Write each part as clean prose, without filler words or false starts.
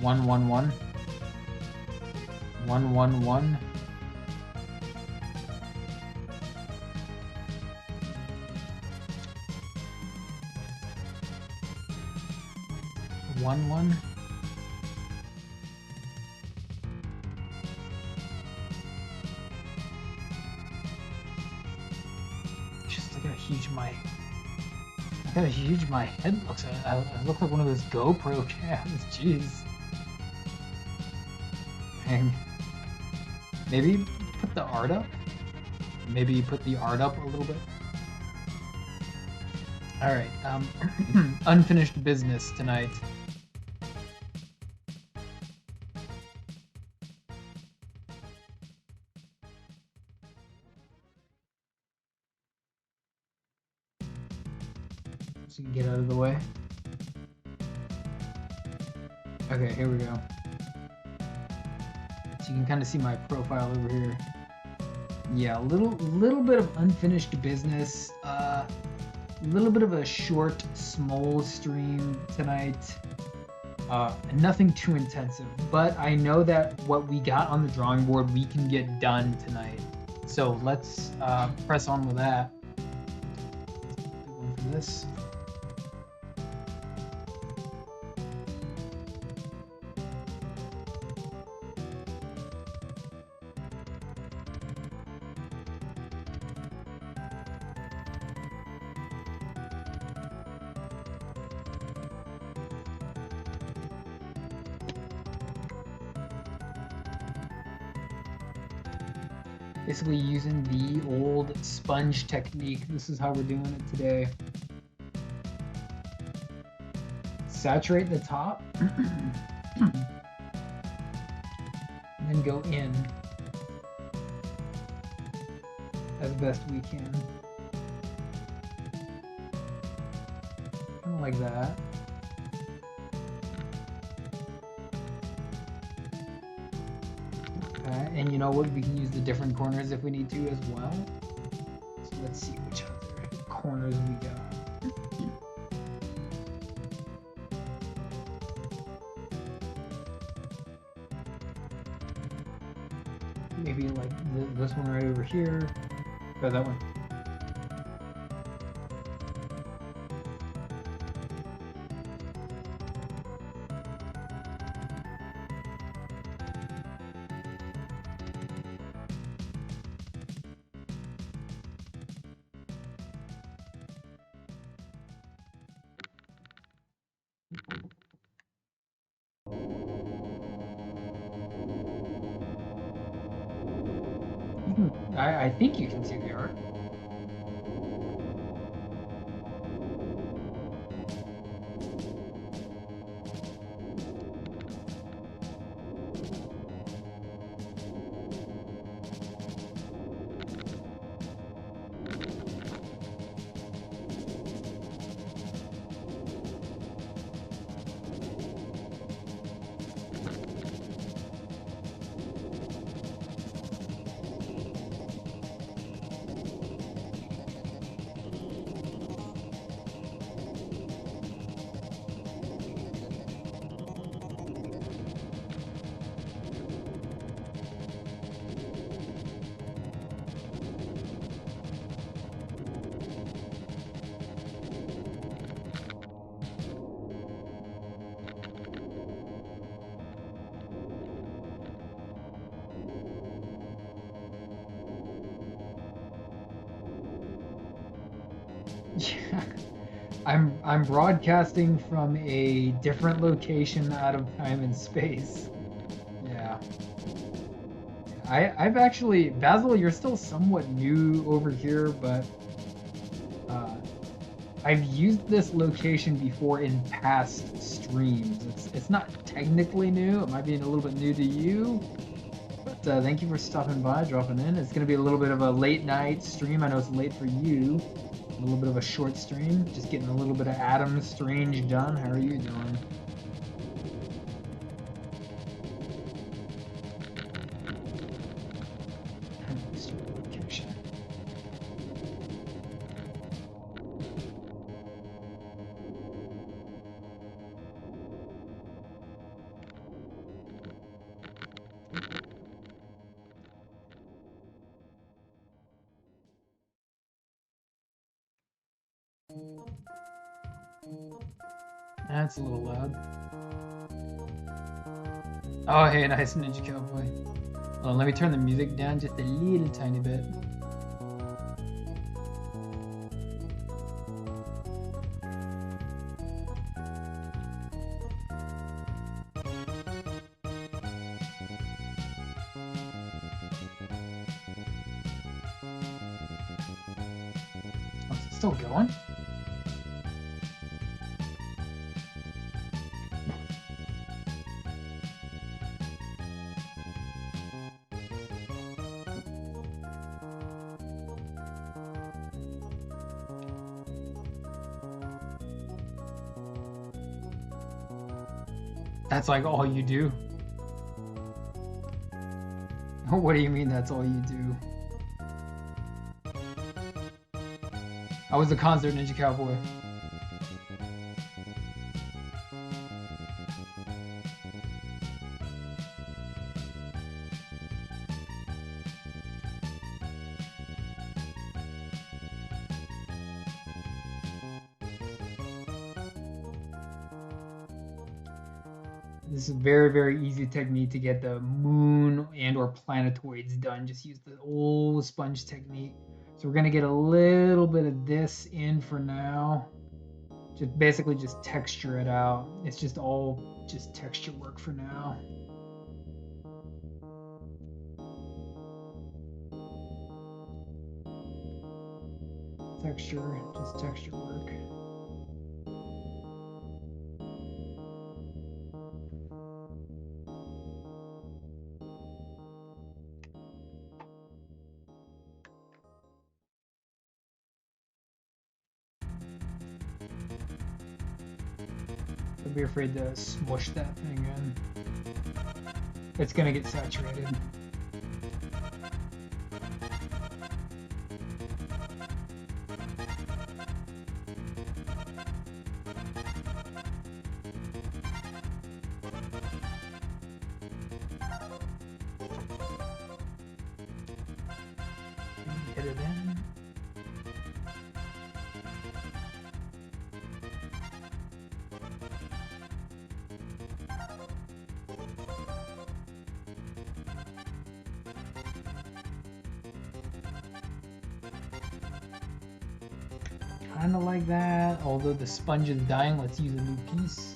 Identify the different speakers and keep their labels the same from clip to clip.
Speaker 1: 111. 111. One. Just look how huge my head looks. I look like one of those GoPro cams. Jeez. Dang. Maybe put the art up. Maybe put the art up a little bit. All right. Unfinished business tonight. So you can get out of the way. Okay, here we go. So you can kind of see my profile over here. Yeah, a little bit of unfinished business. A little bit of a short, small stream tonight. Nothing too intensive, but I know that what we got on the drawing board we can get done tonight. So let's press on with that. Going for this. Basically using the old sponge technique. This is how we're doing it today. Saturate the top. And then go in as best we can. Kind of like that. And you know what? We can use the different corners if we need to as well. So let's see which other corners we got. Maybe like this one right over here. Or that one. I think you can see the art. Yeah, I'm broadcasting from a different location out of time and space. Yeah. I've actually, Basil, you're still somewhat new over here, but I've used this location before in past streams. It's not technically new. It might be a little bit new to you, but thank you for stopping by, dropping in. It's going to be a little bit of a late night stream. I know it's late for you. A little bit of a short stream. Just getting a little bit of Adam Strange done. How are you doing? That's a little loud. Oh, hey, nice Ninja Cowboy. Well, let me turn the music down just a little tiny bit. Oh, is it still going? That's like all you do? What do you mean that's all you do? I was the concert Ninja Cowboy. This is a very, very easy technique to get the moon and or planetoids done. Just use the old sponge technique. So we're gonna get a little bit of this in for now. Just basically just texture it out. It's just all just texture work for now. Texture, just texture work. Don't be afraid to smush that thing in. It's gonna get saturated. Hit it in. Kind of like that, although the sponge is dying, let's use a new piece.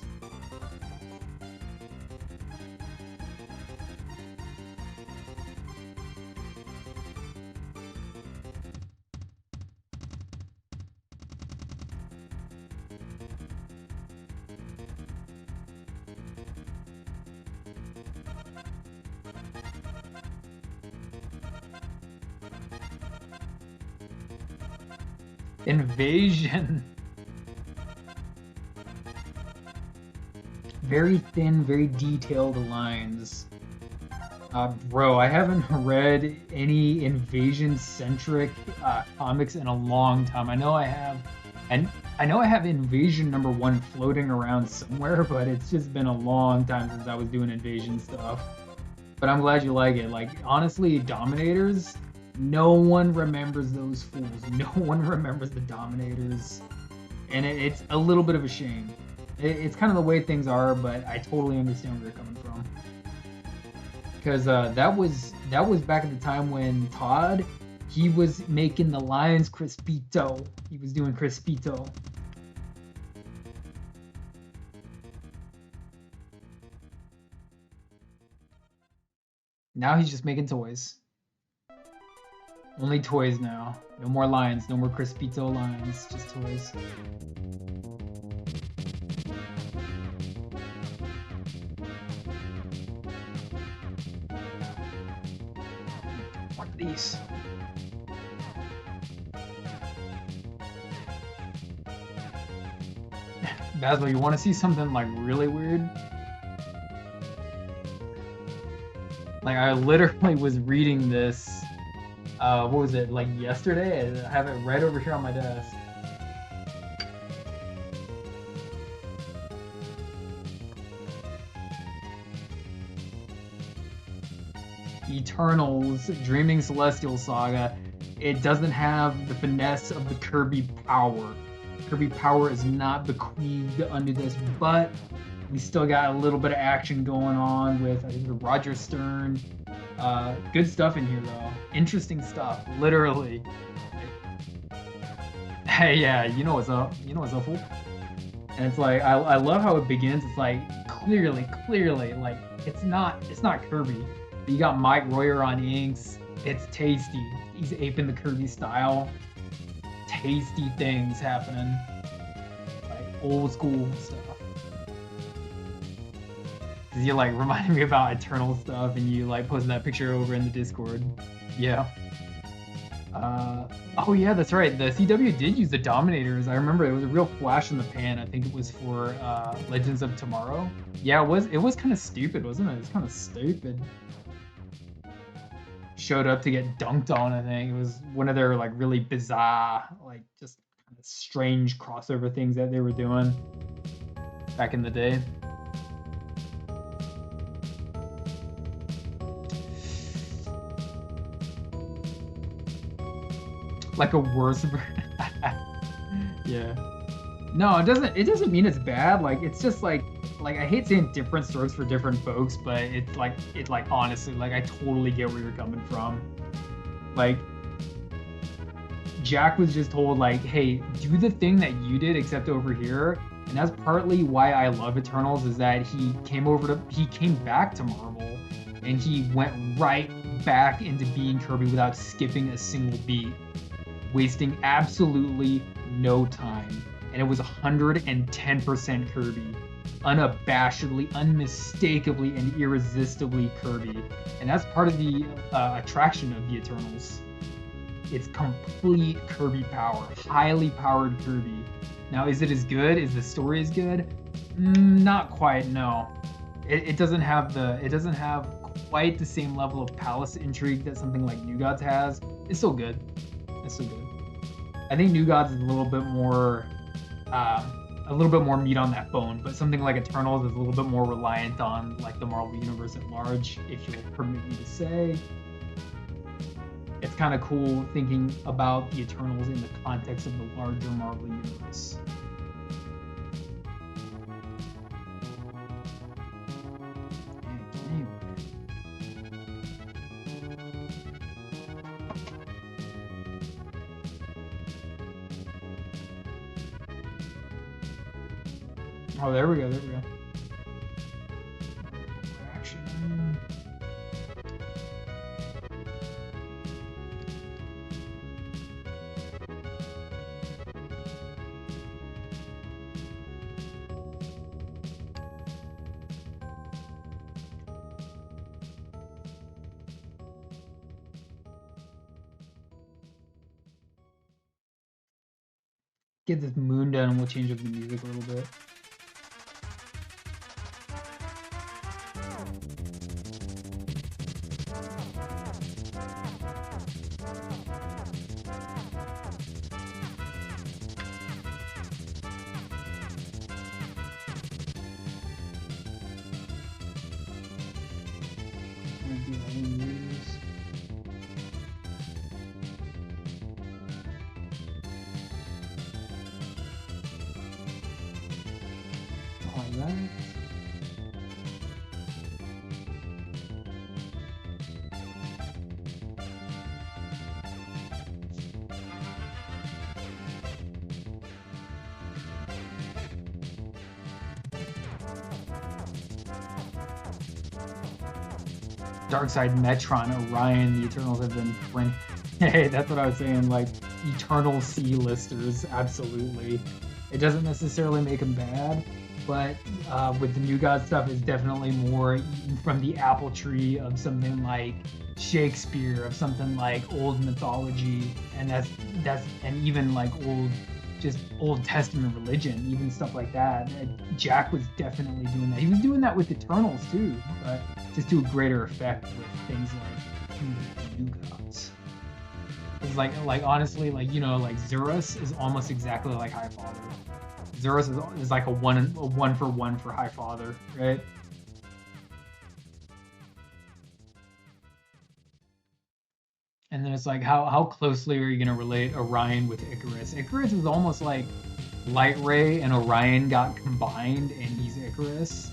Speaker 1: Invasion. Very thin, very detailed lines. Bro, I haven't read any invasion-centric comics in a long time. I know I have, and I know I have Invasion #1 floating around somewhere, but it's just been a long time since I was doing invasion stuff. But I'm glad you like it. Like, honestly, Dominators, no one remembers those fools. No one remembers the Dominators. And it's a little bit of a shame. It's kind of the way things are, but I totally understand where you're coming from. Because that was back at the time when Todd, he was making the Lions Crispito. He was doing Crispito. Now he's just making toys. Only toys now. No more lions, no more Crispito lions, just toys. One of these. Basil, you want to see something like really weird? Like, I literally was reading this, what was it, like yesterday? I have it right over here on my desk. Eternals, Dreaming Celestial Saga. It doesn't have the finesse of the Kirby power. Kirby power is not bequeathed under this, but we still got a little bit of action going on with, I think, the Roger Stern. Good stuff in here, though. Interesting stuff, literally. Hey, yeah, you know what's up. You know what's up, fool. And it's like, I love how it begins. It's like, clearly, like, it's not Kirby. But you got Mike Royer on inks. It's tasty. He's aping the Kirby style. Tasty things happening. Like, old school stuff. Cause you like reminded me about Eternal stuff, and you like posting that picture over in the Discord. Yeah. Oh yeah, that's right. The CW did use the Dominators. I remember it was a real flash in the pan. I think it was for Legends of Tomorrow. Yeah, it was kind of stupid, wasn't it? It was kind of stupid. Showed up to get dunked on. I think it was one of their like really bizarre, like just kind of strange crossover things that they were doing back in the day. Like a worse yeah. No, it doesn't mean it's bad. Like it's just like I hate saying different strokes for different folks, but it's like honestly, like I totally get where you're coming from. Like Jack was just told like, hey, do the thing that you did except over here. And that's partly why I love Eternals, is that he came back to Marvel and he went right back into being Kirby without skipping a single beat, wasting absolutely no time. And it was 110% Kirby. Unabashedly, unmistakably, and irresistibly Kirby. And that's part of the attraction of the Eternals. It's complete Kirby power, highly powered Kirby. Now, is it as good? Is the story as good? Not quite, no. It doesn't have quite the same level of palace intrigue that something like New Gods has. It's still good. It's still good. I think New Gods is a little bit more meat on that bone, but something like Eternals is a little bit more reliant on like the Marvel Universe at large, if you'll permit me to say. It's kind of cool thinking about the Eternals in the context of the larger Marvel Universe. Oh, there we go. Action. Get this moon done and we'll change up the music a little bit. Darkseid, Metron, Orion, the Eternals have been friend. Hey, that's what I was saying. Like Eternal C-listers, absolutely. It doesn't necessarily make them bad, but with the New God stuff, it's definitely more eaten from the apple tree of something like Shakespeare, of something like old mythology, and that's and even like Old Testament religion, even stuff like that. Jack was definitely doing that. He was doing that with Eternals too, but just to a greater effect with things like New Gods. It's like honestly, like, you know, like Zerus is almost exactly like Highfather. Zerus is like a one for one for Highfather, right? And then it's like, how closely are you going to relate Orion with Icarus? Icarus is almost like Light Ray and Orion got combined and he's Icarus.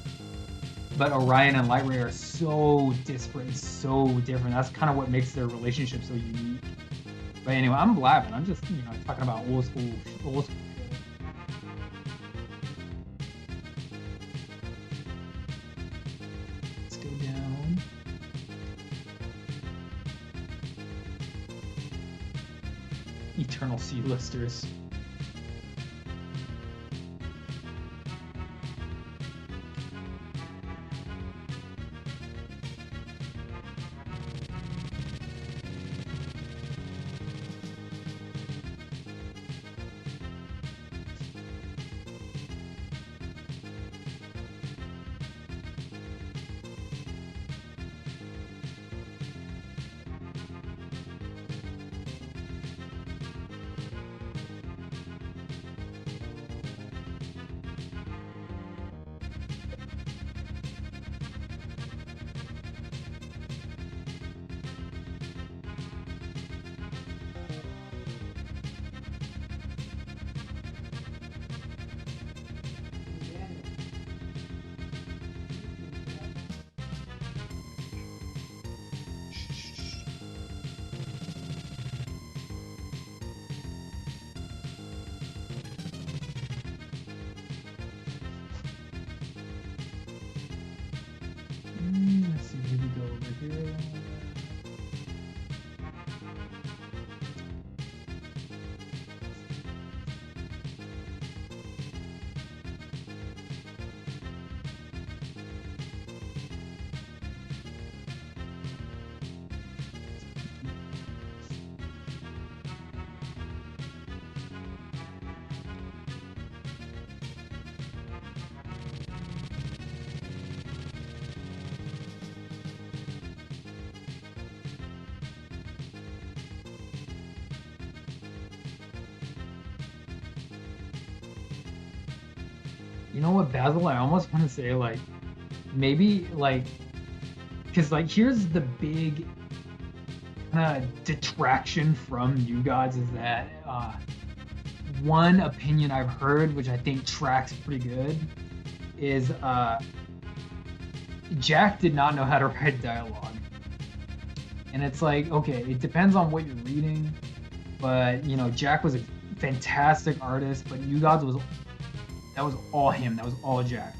Speaker 1: But Orion and Light Ray are so disparate and so different. That's kind of what makes their relationship so unique. But anyway, I'm blabbing. I'm just, talking about old school shit. Let's go down. Eternal C-listers. Let's see, maybe go over here. You know what, Basil? I almost want to say, like, maybe, like, because, like, here's the big detraction from New Gods is that one opinion I've heard, which I think tracks pretty good, is Jack did not know how to write dialogue. And it's like, okay, it depends on what you're reading, but, Jack was a fantastic artist, but New Gods that was all him. That was all Jack.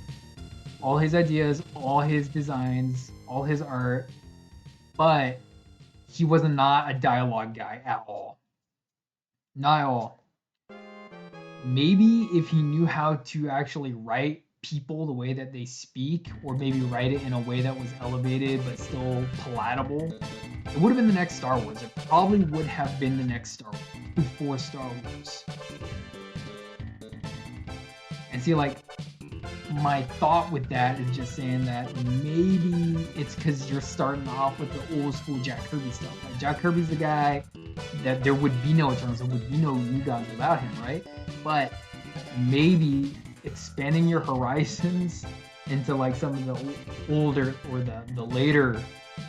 Speaker 1: All his ideas, all his designs, all his art. But he was not a dialogue guy at all. Not at all. Maybe if he knew how to actually write people the way that they speak, or maybe write it in a way that was elevated but still palatable, it would have been the next Star Wars. It probably would have been the next Star Wars before Star Wars. And see, like, my thought with that is just saying that maybe it's because you're starting off with the old school Jack Kirby stuff. Like, Jack Kirby's the guy that there would be no Eternals, there would be no New Gods without him, right? But maybe expanding your horizons into, like, some of the older or the later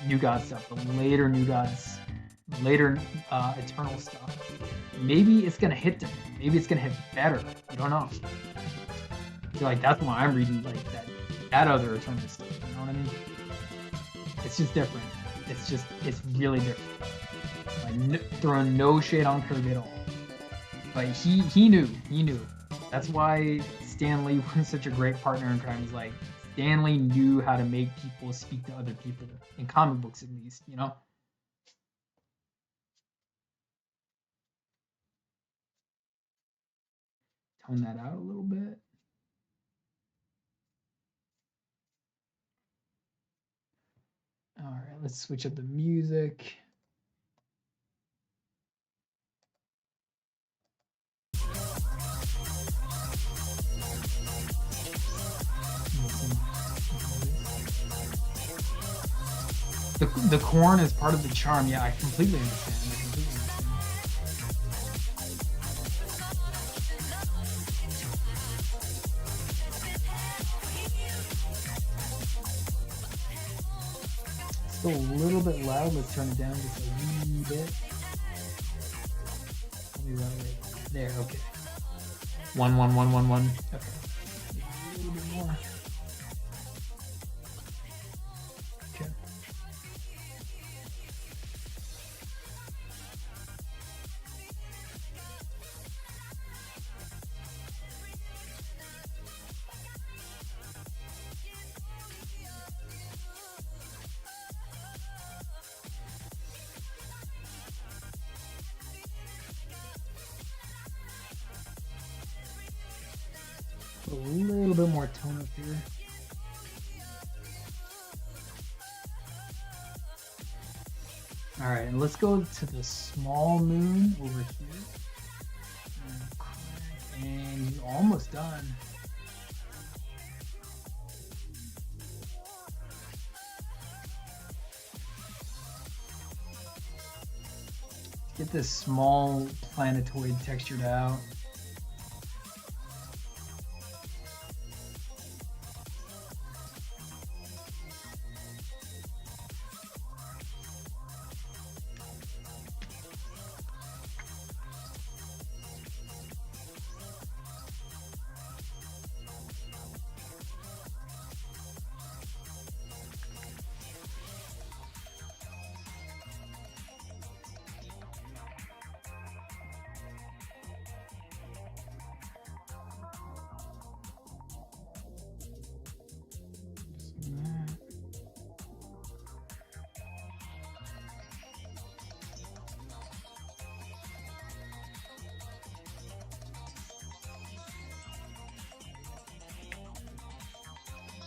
Speaker 1: New God stuff, the later New Gods, later Eternal stuff, maybe it's gonna hit different. Maybe it's gonna hit better. You don't know. So, like, that's why I'm reading, like, that other Eternal stuff. You know what I mean? It's just different. It's really different. Like, throwing no shade on Kirby at all. But he knew. That's why Stan Lee was such a great partner in crime. Is like, Stan Lee knew how to make people speak to other people, in comic books at least, Tone that out a little bit. All right, let's switch up the music. The corn is part of the charm. Yeah, I completely understand. Still a little bit loud. Let's turn it down just a wee bit. I'll be right there. Okay. 1, 1, 1, 1, 1. Okay. A little bit more. Okay. A little bit more tone up here. All right, and let's go to the small moon over here. And he's almost done. Get this small planetoid textured out.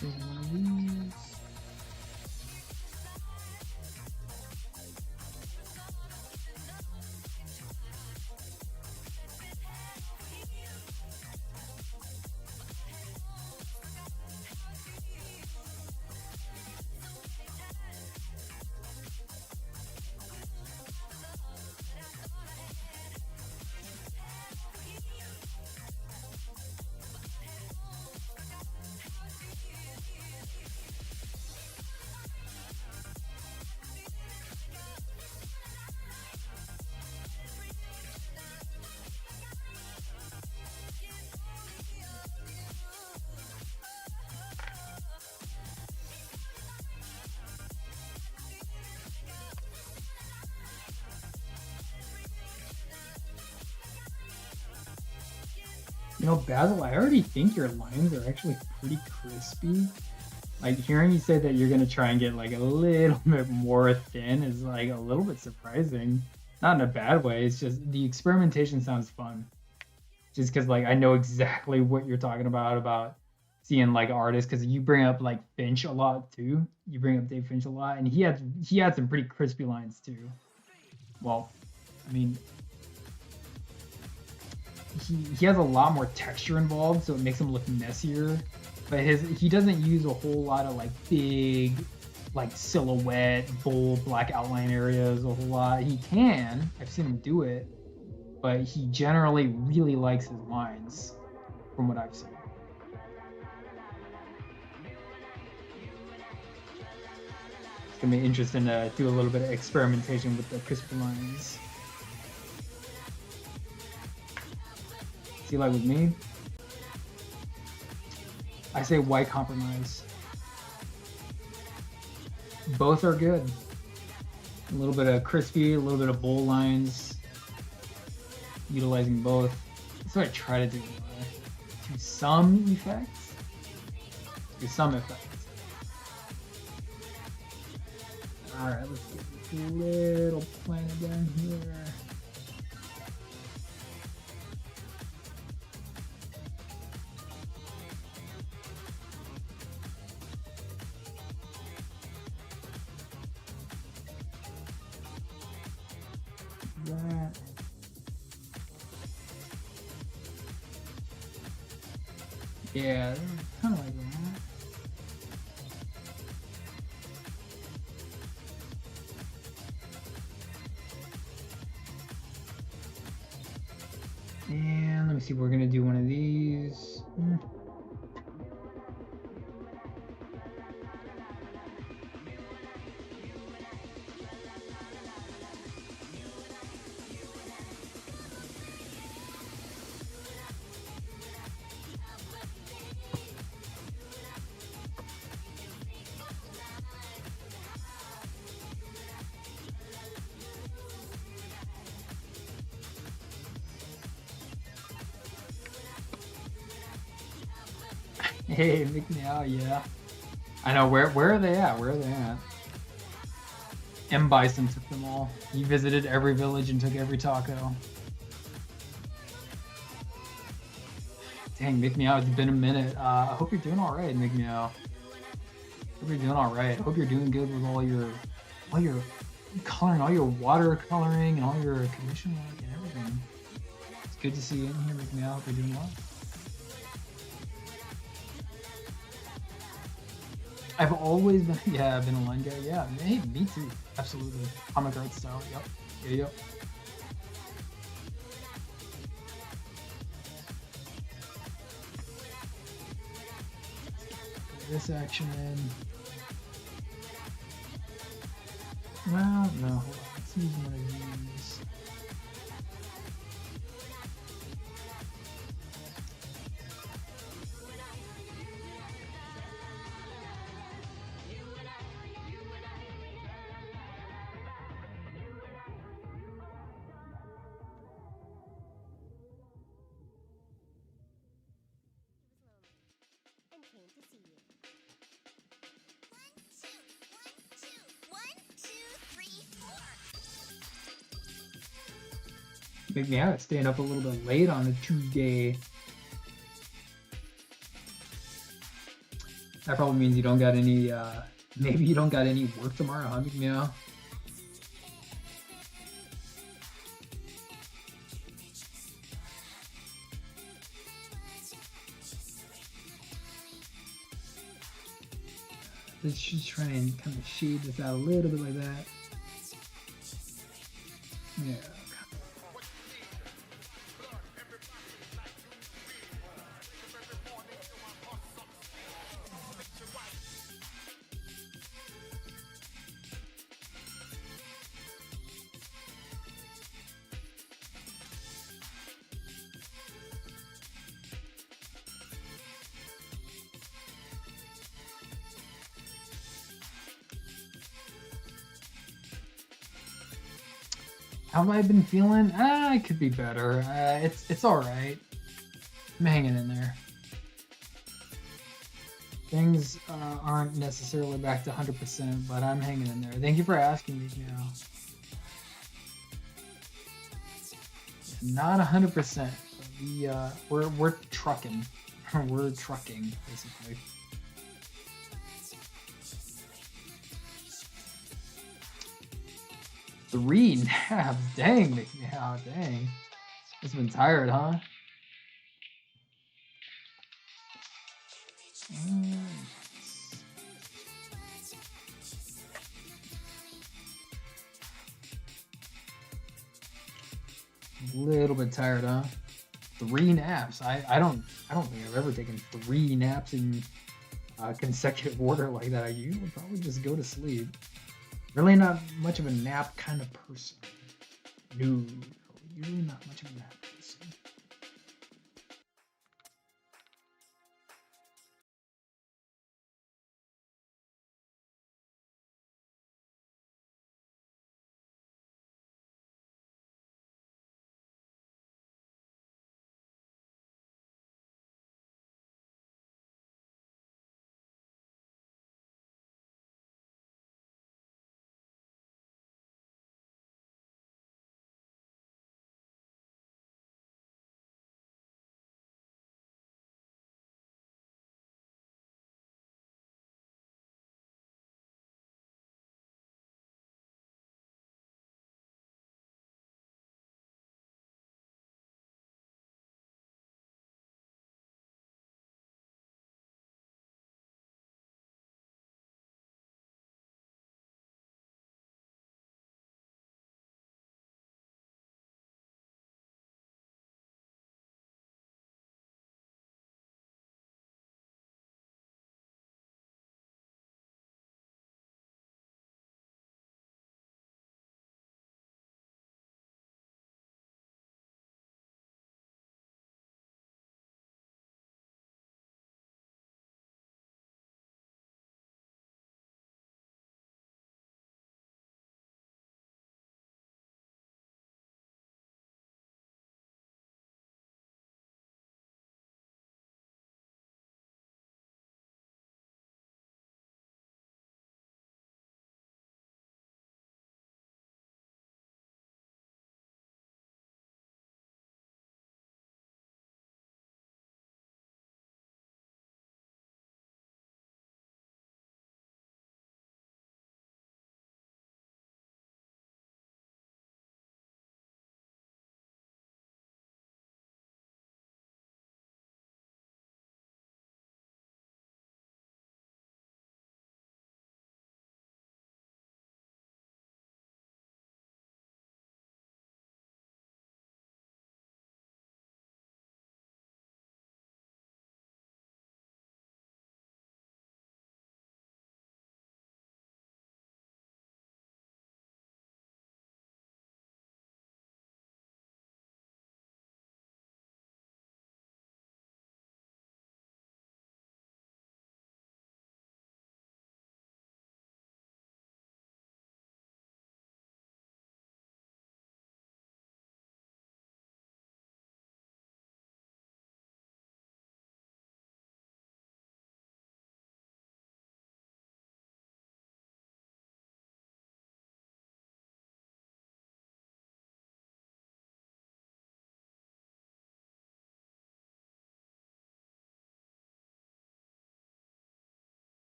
Speaker 1: One of these. You know, Basil, I already think your lines are actually pretty crispy. Like, hearing you say that you're gonna try and get like a little bit more thin is like a little bit surprising. Not in a bad way, it's just the experimentation sounds fun. Just because like I know exactly what you're talking about seeing like artists, because you bring up like Finch a lot too. You bring up Dave Finch a lot, and he had some pretty crispy lines too. Well, I mean, he has a lot more texture involved, so it makes him look messier. But he doesn't use a whole lot of like big, like silhouette, bold black outline areas a whole lot. He can, I've seen him do it, but he generally really likes his lines, from what I've seen. It's gonna be interesting to do a little bit of experimentation with the crispy lines. See, like with me, I say why compromise? Both are good. A little bit of crispy, a little bit of bold lines, utilizing both. That's what I try to do. To some effects. To some effects. Alright, let's get this little planet down here. That. Yeah, kind of like that. And let me see, we're gonna do one of these. Hey, make me out, yeah. I know, where are they at? Where are they at? M. Bison took them all. He visited every village and took every taco. Dang, Make Me Out, it's been a minute. I hope you're doing alright, Make Me Out. Hope you're doing alright. Hope you're doing good with all your coloring, all your watercoloring and all your commission work and everything. It's good to see you in here, Make Me Out. Hope you're doing well. I've always been, yeah, I've been a line guy. Yeah, hey, me too. Absolutely. Comic art style, yep. Yep. This action in. Well, no, hold on. Let's use one of these. Make me out, staying up a little bit late on a Tuesday. That probably means you don't got any, maybe you don't got any work tomorrow, huh, Make Me Out? Let's just try and kind of shade this out a little bit like that. Yeah. How have I been feeling? I could be better. It's all right. I'm hanging in there. Things aren't necessarily back to 100%, but I'm hanging in there. Thank you for asking me. Not 100%. We're trucking. We're trucking basically. Three naps. Dang, Make Me Out. Dang. It's been tired, huh? A little bit tired, huh? 3 naps. I don't think I've ever taken 3 naps in consecutive order like that. I usually probably just go to sleep. Really not much of a nap kind of person. No, usually not much of a nap.